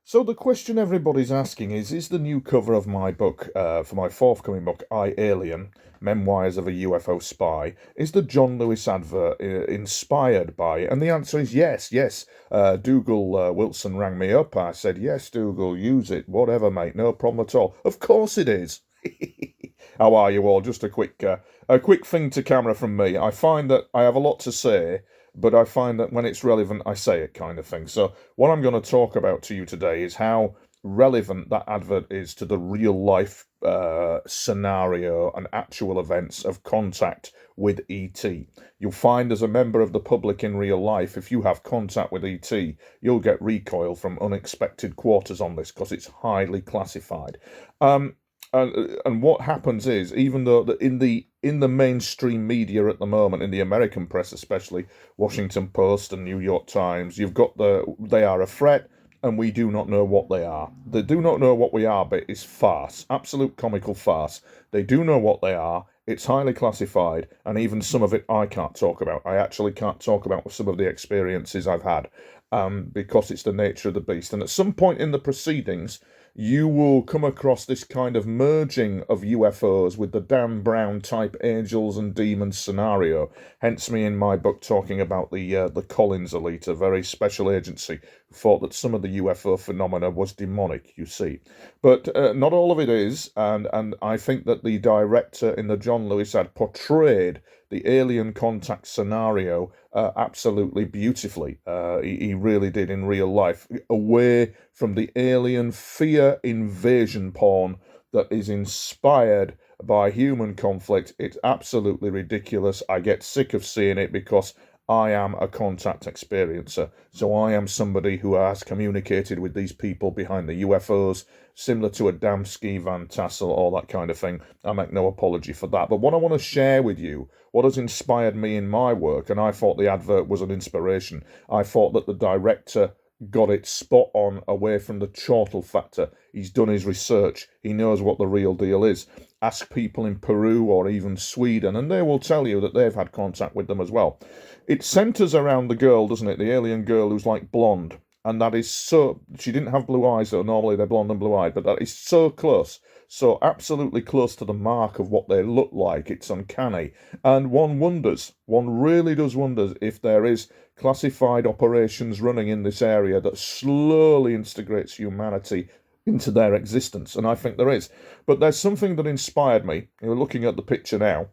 So the question everybody's asking is the new cover of my book, for my forthcoming book, I, Alien, Memoirs of a UFO Spy, is the John Lewis advert inspired by it? And the answer is yes, yes. Dougal Wilson rang me up. I said, yes, Dougal, use it, whatever, mate, no problem at all. Of course it is. How are you all? Just a quick thing to camera from me. I find that I have a lot to say, but I find that when it's relevant, I say it, kind of thing. So what I'm going to talk about to you today is how relevant that advert is to the real life scenario and actual events of contact with ET. You'll find as a member of the public in real life, if you have contact with ET, you'll get recoil from unexpected quarters on this because it's highly classified. And what happens is, even though in the mainstream media at the moment, in the American press especially, Washington Post and New York Times, you've got they are a threat, and we do not know what they are. They do not know what we are, but it's farce, absolute comical farce. They do know what they are. It's highly classified, and even some of it I can't talk about. I actually can't talk about some of the experiences I've had, because it's the nature of the beast. And at some point in the proceedings, you will come across this kind of merging of UFOs with the Dan Brown type angels and demons scenario. Hence me in my book talking about the Collins elite, a very special agency who thought that some of the UFO phenomena was demonic, you see. But not all of it is, and I think that the director in the John Lewis ad portrayed the alien contact scenario absolutely beautifully. He really did in real life, away from the alien fear invasion porn that is inspired by human conflict. It's absolutely ridiculous. I get sick of seeing it because I am a contact experiencer. So I am somebody who has communicated with these people behind the UFOs, similar to a Damsky, Van Tassel, all that kind of thing. I make no apology for that. But what I want to share with you, what has inspired me in my work, and I thought the advert was an inspiration. I thought that the director got it spot on, away from the chortle factor. He's done his research. He knows what the real deal is. Ask people in Peru or even Sweden, and they will tell you that they've had contact with them as well. It centres around the girl, doesn't it? The alien girl who's like blonde. And that is so... She didn't have blue eyes, though. Normally they're blonde and blue-eyed. But that is so close. So absolutely close to the mark of what they look like. It's uncanny. And one wonders, one really does wonder if there is classified operations running in this area that slowly integrates humanity into their existence. And I think there is. But there's something that inspired me. You're looking at the picture now.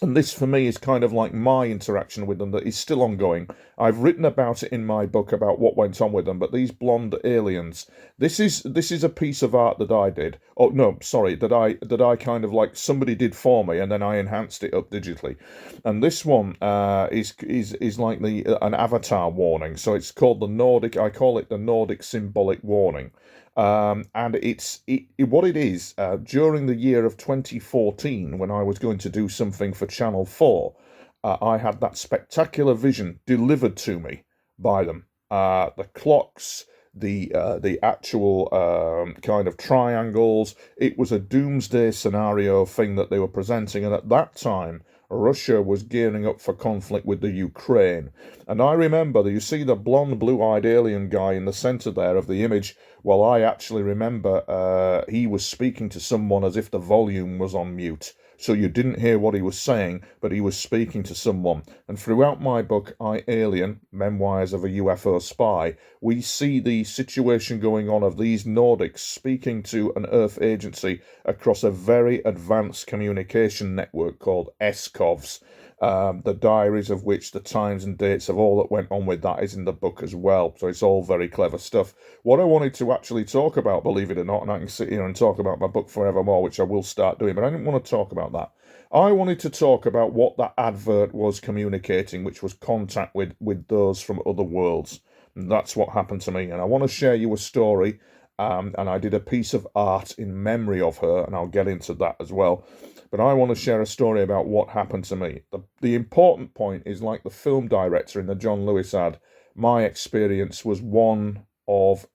And this, for me, is kind of like my interaction with them that is still ongoing. I've written about it in my book about what went on with them, but these blonde aliens, this is a piece of art that I did. Oh no, sorry, that I kind of like somebody did for me, and then I enhanced it up digitally. And this one is like an avatar warning. So it's called the Nordic. I call it the Nordic symbolic warning. And what it is, during the year of 2014, when I was going to do something for Channel 4, I had that spectacular vision delivered to me by them. The clocks, the actual kind of triangles. It was a doomsday scenario thing that they were presenting, and at that time, Russia was gearing up for conflict with the Ukraine. And I remember that you see the blonde, blue-eyed alien guy in the centre there of the image. Well, I actually remember he was speaking to someone as if the volume was on mute. So you didn't hear what he was saying, but he was speaking to someone. And throughout my book, I, Alien, Memoirs of a UFO Spy, we see the situation going on of these Nordics speaking to an Earth agency across a very advanced communication network called ESCOVs. The diaries of which, the times and dates of all that went on with that is in the book as well. So it's all very clever stuff. What I wanted to actually talk about, believe it or not, and I can sit here and talk about my book forevermore, which I will start doing, but I didn't want to talk about that. I wanted to talk about what that advert was communicating, which was contact with those from other worlds. And that's what happened to me. And I want to share you a story. And I did a piece of art in memory of her, and I'll get into that as well. But I want to share a story about what happened to me. The important point is, like the film director in the John Lewis ad, my experience was one of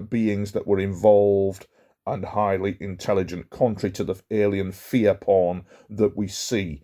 beings that were involved and highly intelligent, contrary to the alien fear porn that we see.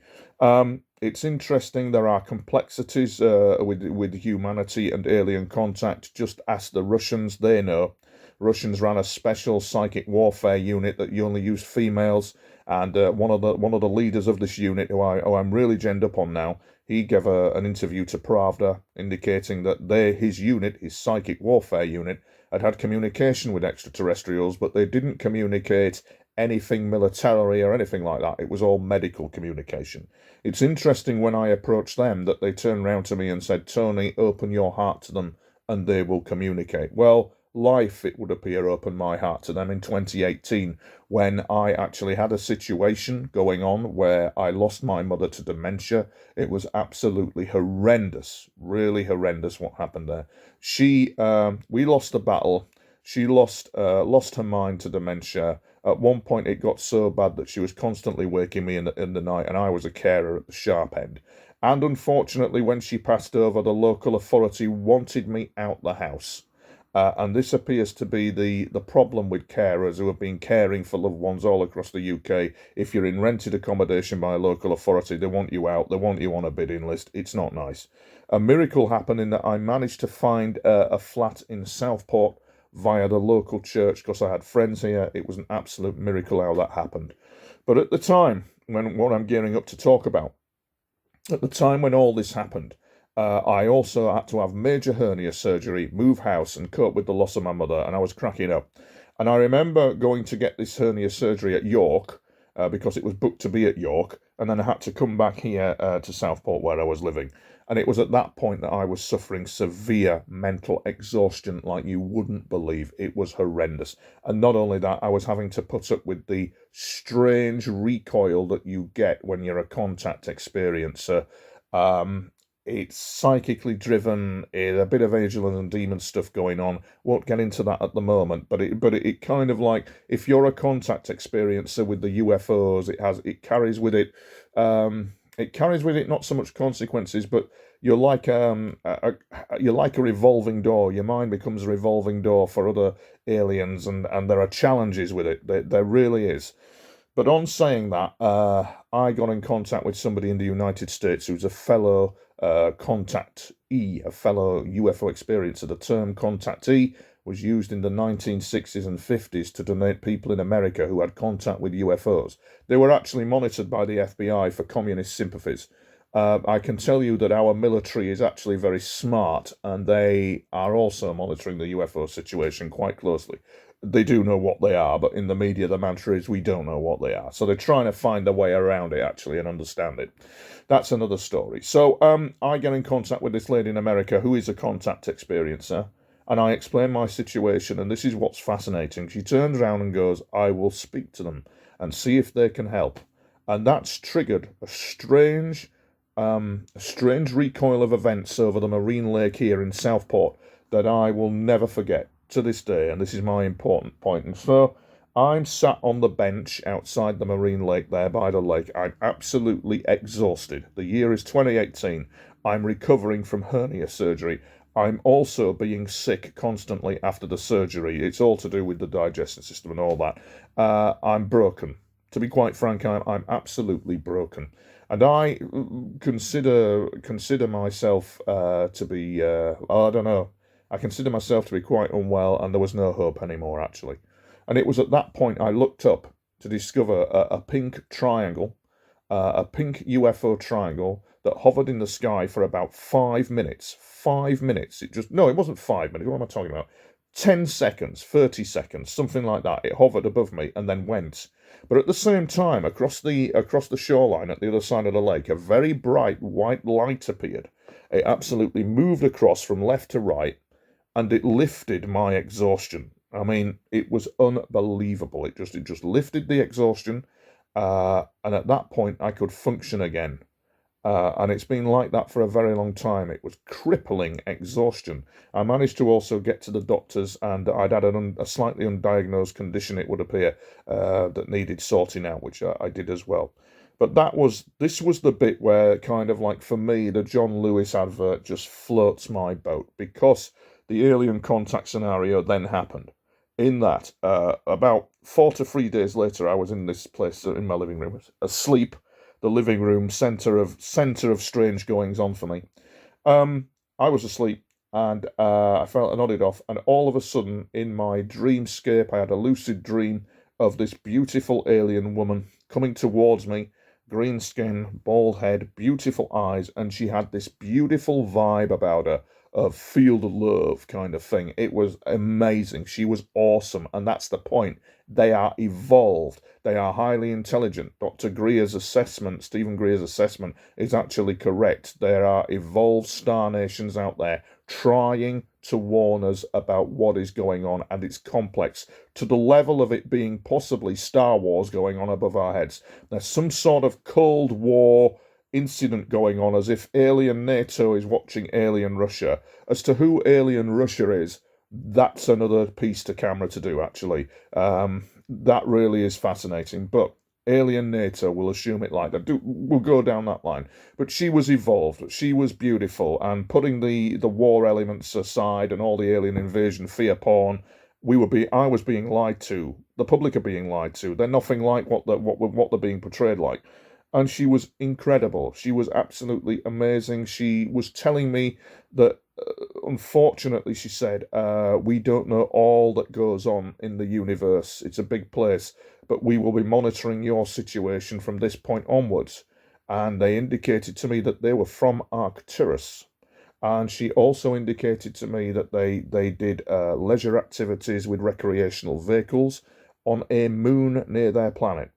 It's interesting. There are complexities with humanity and alien contact. Just ask the Russians; they know. Russians ran a special psychic warfare unit that you only used females, and one of the leaders of this unit, who I'm really genned up on now, he gave an interview to Pravda indicating that his unit, his psychic warfare unit, had communication with extraterrestrials, but they didn't communicate anything militarily or anything like that. It was all medical communication. It's interesting when I approached them that they turned round to me and said, Tony, open your heart to them and they will communicate. Well, life, it would appear, opened my heart to them in 2018 when I actually had a situation going on where I lost my mother to dementia. It was absolutely horrendous, really horrendous what happened there. We lost the battle. She lost her mind to dementia. At one point, it got so bad that she was constantly waking me in the night, and I was a carer at the sharp end. And unfortunately, when she passed over, the local authority wanted me out the house. And this appears to be the problem with carers who have been caring for loved ones all across the UK. If you're in rented accommodation by a local authority, they want you out. They want you on a bidding list. It's not nice. A miracle happened in that I managed to find a flat in Southport via the local church because I had friends here. It was an absolute miracle how that happened. But at the time, what I'm gearing up to talk about, at the time when all this happened, I also had to have major hernia surgery, move house, and cope with the loss of my mother, and I was cracking up. And I remember going to get this hernia surgery at York, because it was booked to be at York, and then I had to come back here to Southport where I was living. And it was at that point that I was suffering severe mental exhaustion like you wouldn't believe. It was horrendous. And not only that, I was having to put up with the strange recoil that you get when you're a contact experiencer. It's psychically driven, a bit of angel and demon stuff going on. Won't get into that at the moment, but it kind of like, if you're a contact experiencer with the UFOs, it carries with it not so much consequences, but you're like you're like a revolving door. Your mind becomes a revolving door for other aliens, and there are challenges with it. There really is. But on saying that, I got in contact with somebody in the United States who's a fellow contactee, a fellow UFO experiencer. The term contactee was used in the 1960s and 50s to denote people in America who had contact with UFOs. They were actually monitored by the FBI for communist sympathies. I can tell you that our military is actually very smart, and they are also monitoring the UFO situation quite closely. They do know what they are, but in the media, the mantra is we don't know what they are. So they're trying to find a way around it, actually, and understand it. That's another story. So I get in contact with this lady in America who is a contact experiencer, and I explain my situation, and this is what's fascinating. She turns around and goes, I will speak to them and see if they can help. And that's triggered a strange recoil of events over the Marine Lake here in Southport that I will never forget to this day, and this is my important point. And so I'm sat on the bench outside the Marine Lake there by the lake. I'm absolutely exhausted. The year is 2018. I'm recovering from hernia surgery. I'm also being sick constantly after the surgery. It's all to do with the digestive system and all that. I'm broken. To be quite frank, I'm absolutely broken. And I consider myself to be, I don't know, I consider myself to be quite unwell, and there was no hope anymore, actually. And it was at that point I looked up to discover a pink triangle, a pink UFO triangle that hovered in the sky for about 5 minutes. 5 minutes. It wasn't 5 minutes. What am I talking about? 10 seconds, 30 seconds, something like that. It hovered above me and then went. But at the same time, across the shoreline at the other side of the lake, a very bright white light appeared. It absolutely moved across from left to right, and it lifted my exhaustion. I mean, it was unbelievable. It just lifted the exhaustion, and at that point I could function again. And it's been like that for a very long time. It was crippling exhaustion. I managed to also get to the doctors, and I'd had a slightly undiagnosed condition, it would appear, that needed sorting out, which I did as well. But this was the bit where, kind of like, for me, the John Lewis advert just floats my boat, because the alien contact scenario then happened. In that, about 4 to 3 days later, I was in this place in my living room, asleep. The living room, centre of strange goings on for me. I was asleep. and I felt I nodded off, and all of a sudden, in my dreamscape, I had a lucid dream of this beautiful alien woman coming towards me, green skin, bald head, beautiful eyes, and she had this beautiful vibe about her of field love kind of thing. It was amazing. She was awesome, and that's the point. They are evolved. They are highly intelligent. Stephen Greer's assessment, is actually correct. There are evolved star nations out there trying to warn us about what is going on, and it's complex to the level of it being possibly Star Wars going on above our heads. There's some sort of Cold War incident going on, as if alien NATO is watching alien Russia. As to who alien Russia is, that's another piece to camera to do, actually. That really is fascinating, but alien NATO will assume it like that. We'll go down that line. But she was evolved, she was beautiful, and putting the war elements aside and all the alien invasion fear porn, I was being lied to. The public are being lied to. They're nothing like what they're being portrayed like. And she was incredible. She was absolutely amazing. She was telling me that, unfortunately, she said, we don't know all that goes on in the universe. It's a big place, but we will be monitoring your situation from this point onwards. And they indicated to me that they were from Arcturus. And she also indicated to me that they did leisure activities with recreational vehicles on a moon near their planet.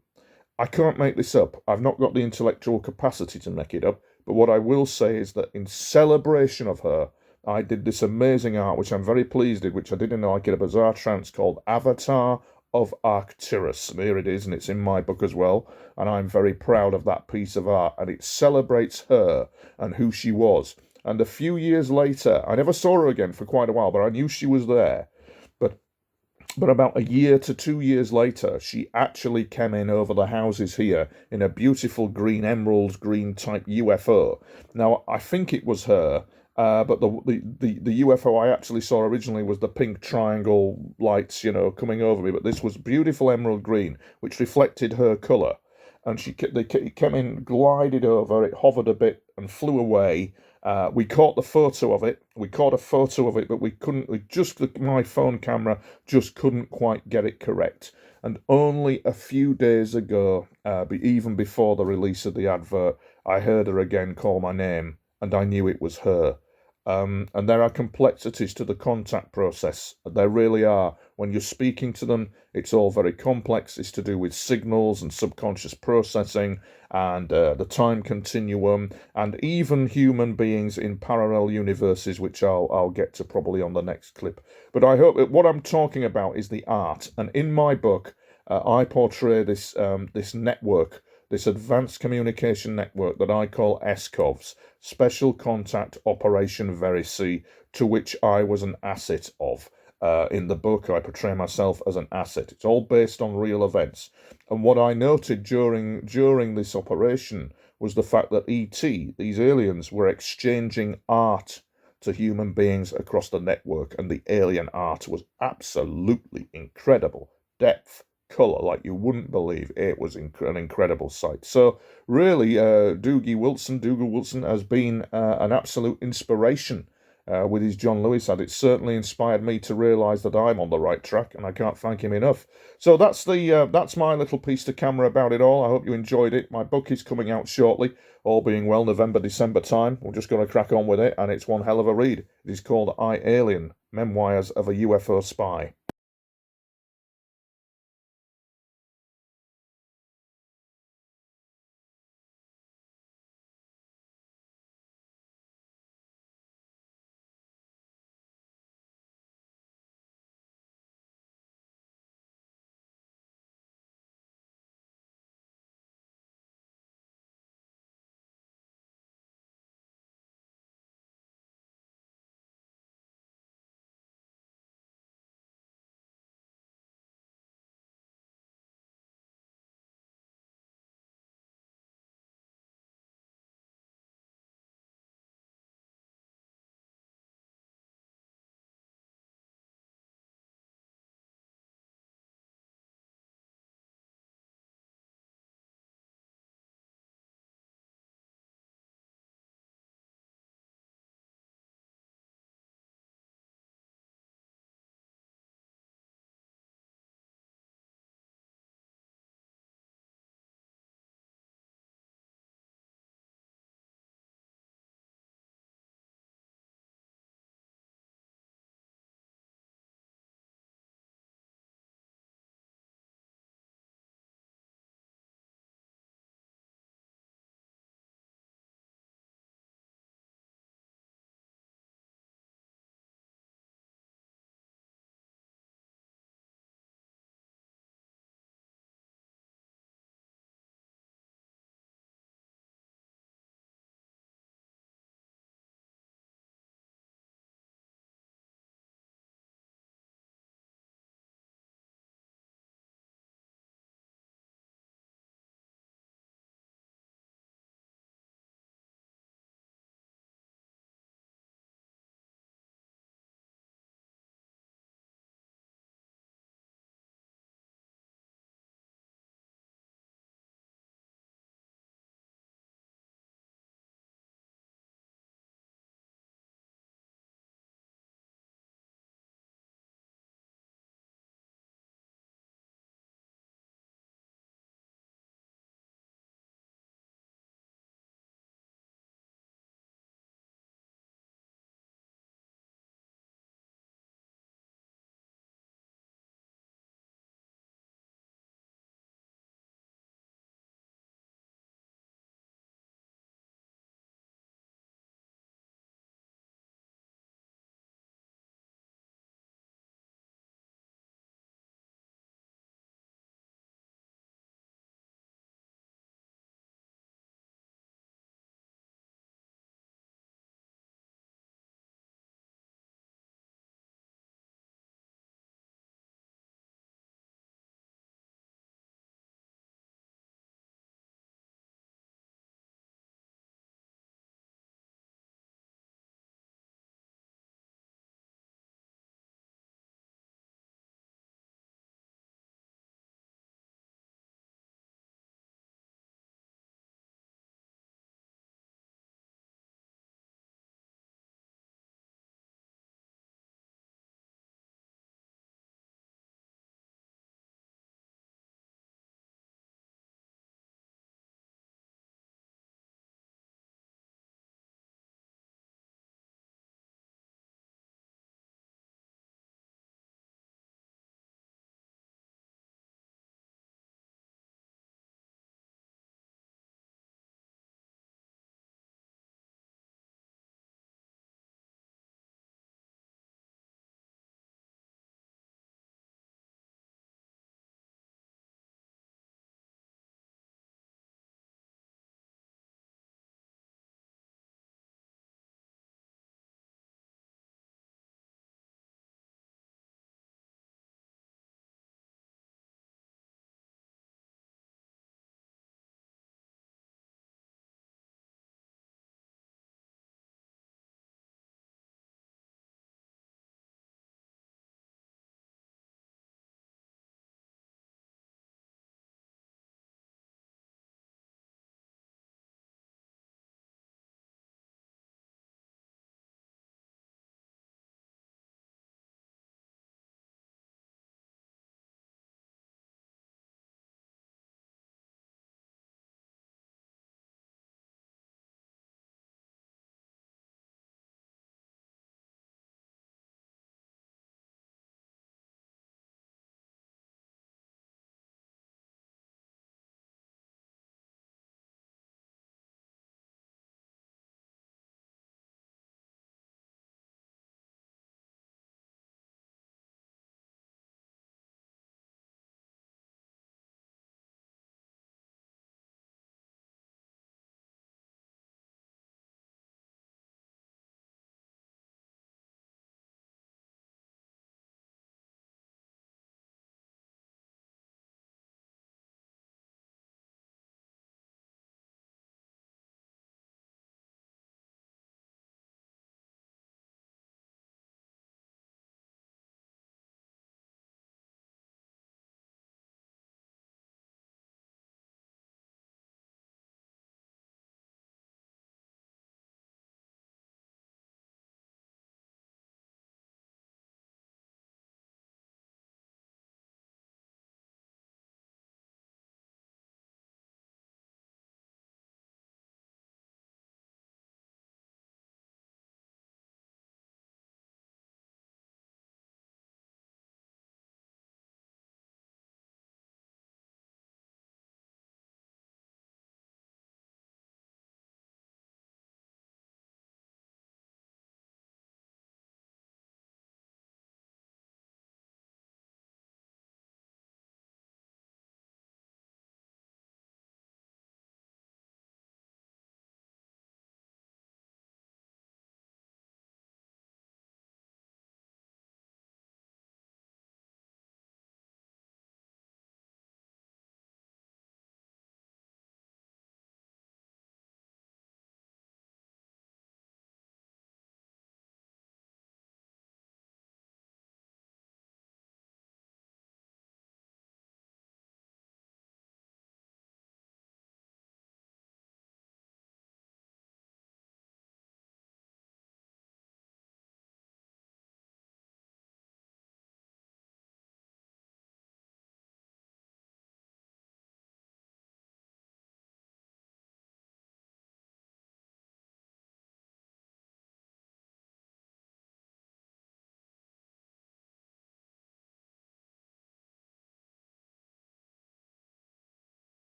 I can't make this up. I've not got the intellectual capacity to make it up. But what I will say is that in celebration of her, I did this amazing art, which I'm very pleased with, which I did in like a bizarre trance called Avatar of Arcturus. And here it is, and it's in my book as well. And I'm very proud of that piece of art. And it celebrates her and who she was. And a few years later, I never saw her again for quite a while, but I knew she was there. But about a year to 2 years later, she actually came in over the houses here in a beautiful green, emerald green type UFO. Now, I think it was her, but the UFO I actually saw originally was the pink triangle lights, coming over me. But this was beautiful emerald green, which reflected her colour. And they came in, glided over, it hovered a bit and flew away. We caught a photo of it, but we couldn't, my phone camera just couldn't quite get it correct. And only a few days ago, even before the release of the advert, I heard her again call my name, and I knew it was her. And there are complexities to the contact process. There really are. When you're speaking to them, it's all very complex. It's to do with signals and subconscious processing and the time continuum, and even human beings in parallel universes, which I'll get to probably on the next clip. But I hope what I'm talking about is the art. And in my book, I portray this network, this advanced communication network that I call SCOVs, Special Contact Operation Verisea, to which I was an asset of. In the book, I portray myself as an asset. It's all based on real events. And what I noted during this operation was the fact that ET, these aliens, were exchanging art to human beings across the network, and the alien art was absolutely incredible. Depth, colour, like you wouldn't believe. It was an incredible sight. So really, Dougal Wilson has been an absolute inspiration with his John Lewis ad. It certainly inspired me to realise that I'm on the right track, and I can't thank him enough. So that's my little piece to camera about it all. I hope you enjoyed it. My book is coming out shortly, all being well, November, December time. We're just going to crack on with it, and it's one hell of a read. It is called I, Alien, Memoirs of a UFO Spy.